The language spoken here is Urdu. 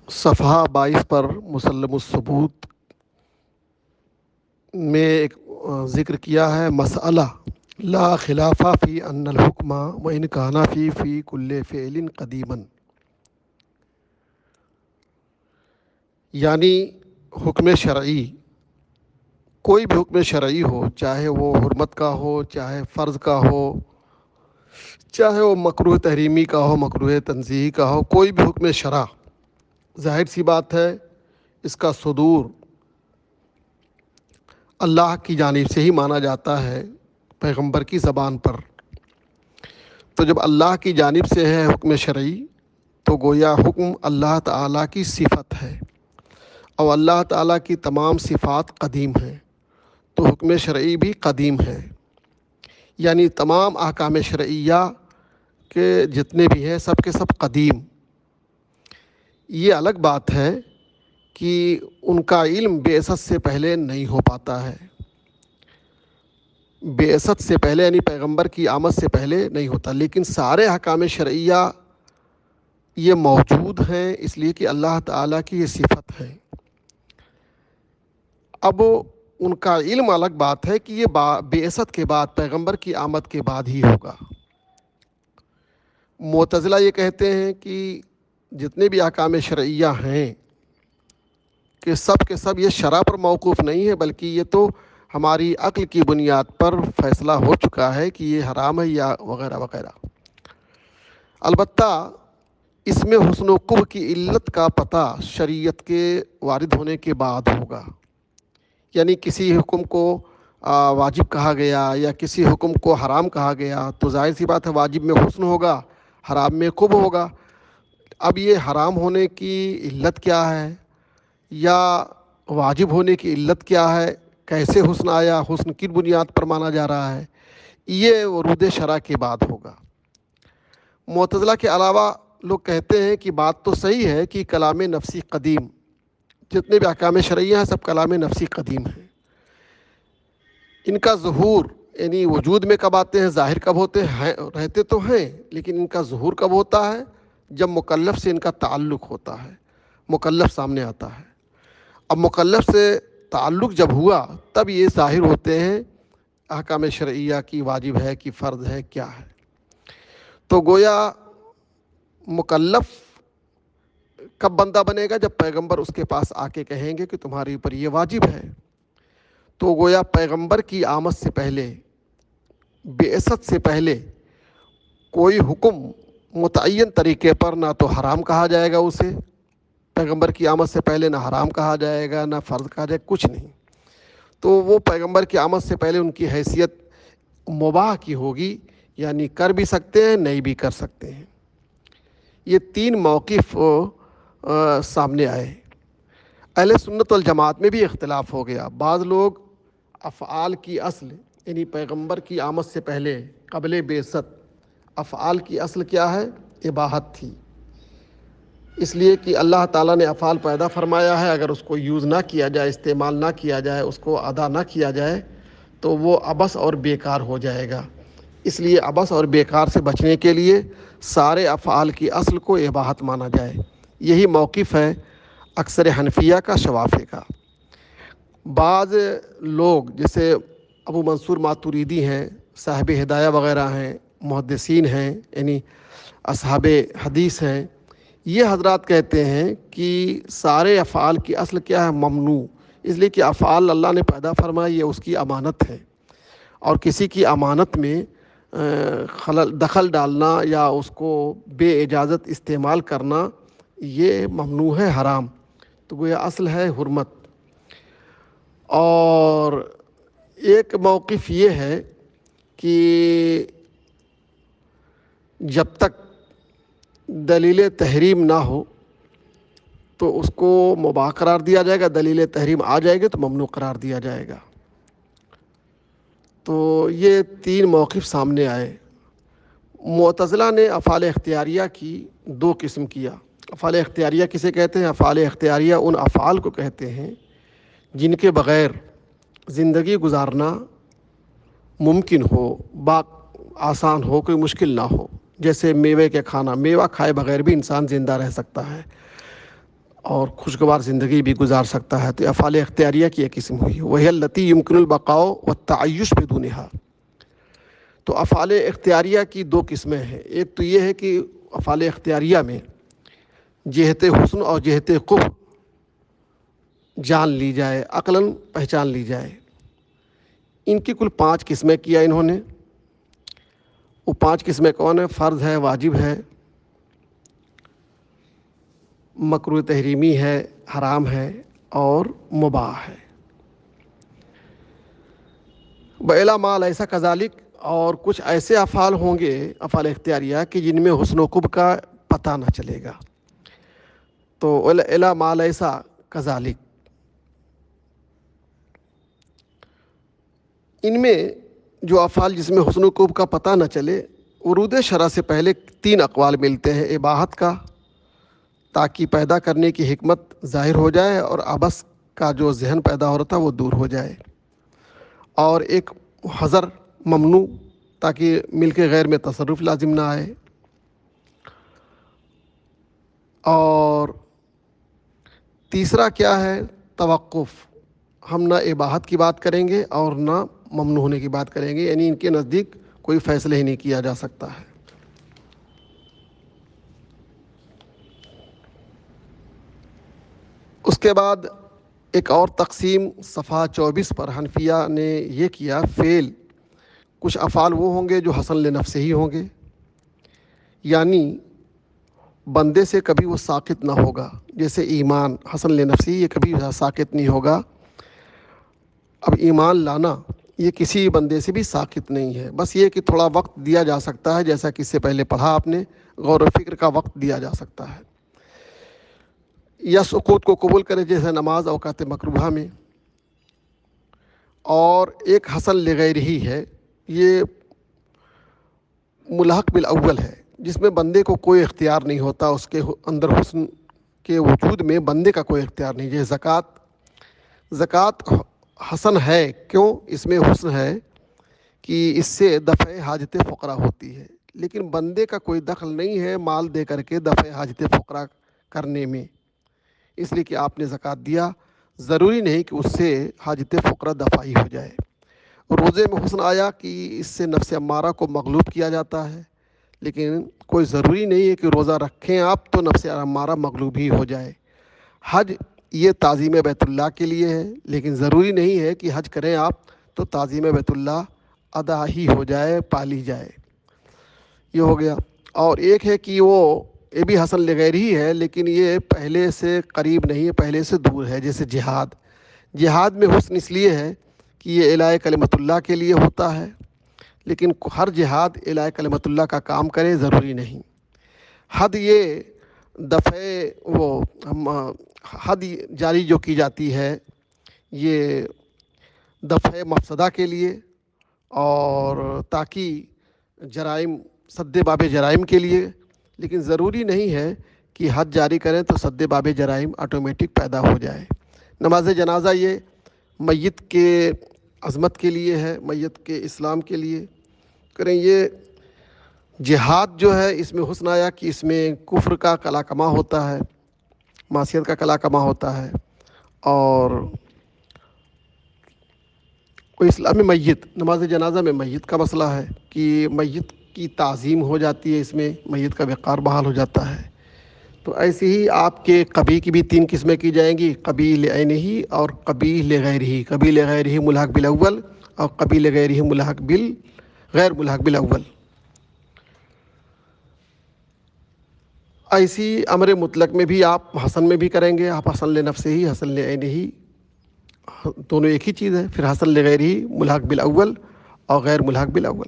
صفحہ 22 پر مسلم الثبوت میں ایک ذکر کیا ہے مسئلہ لا خلافہ فی ان الحکم و ان کانا فی کل فعل قدیما، یعنی حکم شرعی، کوئی بھی حکم شرعی ہو، چاہے وہ حرمت کا ہو، چاہے فرض کا ہو، چاہے وہ مکروہ تحریمی کا ہو، مکروہ تنزیہی کا ہو، کوئی بھی حکم شرع، ظاہر سی بات ہے اس کا صدور اللہ کی جانب سے ہی مانا جاتا ہے پیغمبر کی زبان پر۔ تو جب اللہ کی جانب سے ہے حکم شرعی تو گویا حکم اللہ تعالیٰ کی صفت ہے، اور اللہ تعالیٰ کی تمام صفات قدیم ہیں، تو حکم شرعی بھی قدیم ہے، یعنی تمام احکام شرعیہ کے جتنے بھی ہیں سب کے سب قدیم۔ یہ الگ بات ہے کہ ان کا علم بعثت سے پہلے نہیں ہو پاتا ہے، بعثت سے پہلے یعنی پیغمبر کی آمد سے پہلے نہیں ہوتا، لیکن سارے احکام شرعیہ یہ موجود ہیں اس لیے کہ اللہ تعالیٰ کی یہ صفت ہے۔ اب ان کا علم الگ بات ہے کہ یہ بعثت کے بعد، پیغمبر کی آمد کے بعد ہی ہوگا۔ معتزلہ یہ کہتے ہیں کہ جتنے بھی احکام شرعیہ ہیں کہ سب کے سب یہ شرع پر موقوف نہیں ہے، بلکہ یہ تو ہماری عقل کی بنیاد پر فیصلہ ہو چکا ہے کہ یہ حرام ہے یا وغیرہ وغیرہ۔ البتہ اس میں حسن و قبح کی علت کا پتہ شریعت کے وارد ہونے کے بعد ہوگا، یعنی کسی حکم کو واجب کہا گیا یا کسی حکم کو حرام کہا گیا تو ظاہر سی بات ہے واجب میں حسن ہوگا، حرام میں قبح ہوگا۔ اب یہ حرام ہونے کی علت کیا ہے یا واجب ہونے کی علت کیا ہے، کیسے حسن آیا، حسن کن بنیاد پر مانا جا رہا ہے، یہ ورود شرع کے بعد ہوگا۔ معتزلہ کے علاوہ لوگ کہتے ہیں کہ بات تو صحیح ہے کہ کلام نفسی قدیم، جتنے بھی احکام شرعیہ ہیں سب کلام نفسی قدیم ہیں، ان کا ظہور یعنی وجود میں کب آتے ہیں، ظاہر کب ہوتے ہیں، رہتے تو ہیں لیکن ان کا ظہور کب ہوتا ہے، جب مکلف سے ان کا تعلق ہوتا ہے، مکلف سامنے آتا ہے۔ اب مکلف سے تعلق جب ہوا تب یہ ظاہر ہوتے ہیں احکام شرعیہ کی واجب ہے کہ فرض ہے کیا ہے۔ تو گویا مکلف کب بندہ بنے گا، جب پیغمبر اس کے پاس آ کے کہیں گے کہ تمہارے اوپر یہ واجب ہے۔ تو گویا پیغمبر کی آمد سے پہلے، بعثت سے پہلے کوئی حکم متعین طریقے پر نہ تو حرام کہا جائے گا اسے، پیغمبر کی آمد سے پہلے نہ حرام کہا جائے گا نہ فرض کہا جائے گا، کچھ نہیں۔ تو وہ پیغمبر کی آمد سے پہلے ان کی حیثیت مباح کی ہوگی، یعنی کر بھی سکتے ہیں نہیں بھی کر سکتے ہیں۔ یہ تین موقف سامنے آئے۔ اہل سنت والجماعت میں بھی اختلاف ہو گیا، بعض لوگ افعال کی اصل یعنی پیغمبر کی آمد سے پہلے قبل بعثت افعال کی اصل کیا ہے، اباحت تھی، اس لیے کہ اللہ تعالیٰ نے افعال پیدا فرمایا ہے، اگر اس کو یوز نہ کیا جائے، استعمال نہ کیا جائے، اس کو ادا نہ کیا جائے تو وہ عبث اور بیکار ہو جائے گا۔ اس لیے عبث اور بیکار سے بچنے کے لیے سارے افعال کی اصل کو اباحت مانا جائے۔ یہی موقف ہے اکثر حنفیہ کا، شوافع کا۔ بعض لوگ جیسے ابو منصور ماتوریدی ہیں، صاحب ہدایہ وغیرہ ہیں، محدثین ہیں یعنی اصحاب حدیث ہیں، یہ حضرات کہتے ہیں کہ سارے افعال کی اصل کیا ہے، ممنوع، اس لیے کہ افعال اللہ نے پیدا فرمائی، یہ اس کی امانت ہے، اور کسی کی امانت میں دخل ڈالنا یا اس کو بے اجازت استعمال کرنا یہ ممنوع ہے، حرام۔ تو گویا اصل ہے حرمت۔ اور ایک موقف یہ ہے کہ جب تک دلیل تحریم نہ ہو تو اس کو مباح قرار دیا جائے گا، دلیل تحریم آ جائے گی تو ممنوع قرار دیا جائے گا۔ تو یہ تین موقف سامنے آئے۔ معتزلہ نے افعال اختیاریہ کی دو قسم کیا۔ افعال اختیاریہ کسے کہتے ہیں؟ افعال اختیاریہ ان افعال کو کہتے ہیں جن کے بغیر زندگی گزارنا ممکن ہو، آسان ہو، کوئی مشکل نہ ہو، جیسے میوے کے کھانا، میوہ کھائے بغیر بھی انسان زندہ رہ سکتا ہے، اور خوشگوار زندگی بھی گزار سکتا ہے۔ تو افعال اختیاریہ کی ایک قسم ہوئی، وہی التی یمکن البقاء والتعیش بدونہا۔ تو افعال اختیاریہ کی دو قسمیں ہیں، ایک تو یہ ہے کہ افعال اختیاریہ میں جہت حسن اور جہت قبح جان لی جائے، عقلاً پہچان لی جائے۔ ان کی کل 5 قسمیں کیا انہوں نے۔ وہ 5 قسمیں کون ہیں؟ فرض ہے، واجب ہے، مکروہ تحریمی ہے، حرام ہے اور مباح ہے۔ وَإِلَىٰ مَا لَيْسَ كَذَلِكَ، اور کچھ ایسے افعال ہوں گے، افعال اختیاریہ، کہ جن میں حسن و قبح کا پتہ نہ چلے گا۔ تو وَإِلَىٰ مَا لَيْسَ كَذَلِكَ، ان میں جو افعال جس میں حسن و قبح کا پتہ نہ چلے، ورود شرع سے پہلے 3 اقوال ملتے ہیں: اباحت کا، تاکہ پیدا کرنے کی حکمت ظاہر ہو جائے اور عبث کا جو ذہن پیدا ہو رہا تھا وہ دور ہو جائے، اور ایک حذر، ممنوع، تاکہ مل کے غیر میں تصرف لازم نہ آئے، اور تیسرا کیا ہے؟ توقف۔ ہم نہ اباحت کی بات کریں گے اور نہ ممنوع ہونے کی بات کریں گے، یعنی ان کے نزدیک کوئی فیصلہ ہی نہیں کیا جا سکتا ہے۔ اس کے بعد ایک اور تقسیم صفحہ 24 پر حنفیہ نے یہ کیا، فعل، کچھ افعال وہ ہوں گے جو حسن لنفسہ ہی ہوں گے، یعنی بندے سے کبھی وہ ساقط نہ ہوگا، جیسے ایمان حسن لنفسہ ہی، یہ کبھی ساقط نہیں ہوگا۔ اب ایمان لانا یہ کسی بندے سے بھی ساقط نہیں ہے، بس یہ کہ تھوڑا وقت دیا جا سکتا ہے، جیسا کہ اس سے پہلے پڑھا آپ نے، غور و فکر کا وقت دیا جا سکتا ہے، یا سقوط کو قبول کرے جیسے نماز اوقات مکروہہ میں۔ اور ایک حسن لغیر ہی ہے، یہ ملحق بالاول ہے، جس میں بندے کو کوئی اختیار نہیں ہوتا، اس کے اندر حسن کے وجود میں بندے کا کوئی اختیار نہیں۔ جیسے زکوٰۃ حسن ہے، کیوں؟ اس میں حسن ہے کہ اس سے دفع حاجت فقراء ہوتی ہے، لیکن بندے کا کوئی دخل نہیں ہے مال دے کر کے دفع حاجت فقراء کرنے میں، اس لیے کہ آپ نے زکوٰۃ دیا، ضروری نہیں کہ اس سے حاجت فقراء دفع ہی ہو جائے۔ روزے میں حسن آیا کہ اس سے نفس امارہ کو مغلوب کیا جاتا ہے، لیکن کوئی ضروری نہیں ہے کہ روزہ رکھیں آپ تو نفس امارہ مغلوب ہی ہو جائے۔ حج یہ تعظیم بیت اللہ کے لیے ہے، لیکن ضروری نہیں ہے کہ حج کریں آپ تو تعظیم بیت اللہ ادا ہی ہو جائے، پالی جائے۔ یہ ہو گیا۔ اور ایک ہے کہ وہ یہ بھی حسن لغیر ہی ہے، لیکن یہ پہلے سے قریب نہیں ہے، پہلے سے دور ہے، جیسے جہاد میں حسن اس لیے ہے کہ یہ اعلاء کلمت اللہ کے لیے ہوتا ہے، لیکن ہر جہاد اعلاء کلمت اللہ کا کام کرے ضروری نہیں۔ حد یہ حد جاری جو کی جاتی ہے یہ دفع مفسدہ کے لیے، اور تاکہ جرائم، سد باب جرائم کے لیے، لیکن ضروری نہیں ہے کہ حد جاری کریں تو سد باب جرائم آٹومیٹک پیدا ہو جائے۔ نماز جنازہ یہ میت کے عظمت کے لیے ہے، میت کے اسلام کے لیے کریں۔ یہ جہاد جو ہے اس میں حسن آیا کہ اس میں کفر کا کلا کما ہوتا ہے، معصیت کا کلا کما ہوتا ہے، اور کوئی اسلامی میت، نماز جنازہ میں میت کا مسئلہ ہے کہ میت کی تعظیم ہو جاتی ہے، اس میں میت کا وقار بحال ہو جاتا ہے۔ تو ایسے ہی آپ کے قبیح کی بھی 3 قسمیں کی جائیں گی، قبیح لعینہ اور قبیح لغیرہ، قبیح لغیرہ ملحق بالاول اور قبیح لغیرہ ملحق غیر ملحق بالاول۔ ایسی امر مطلق میں بھی آپ حسن میں بھی کریں گے، آپ حسن لنفسہ ہی، حسن لعینہ، دونوں ایک ہی چیز ہے۔ پھر حسن لغیرہ ملحق بالاول اور غیر ملحق بالاول۔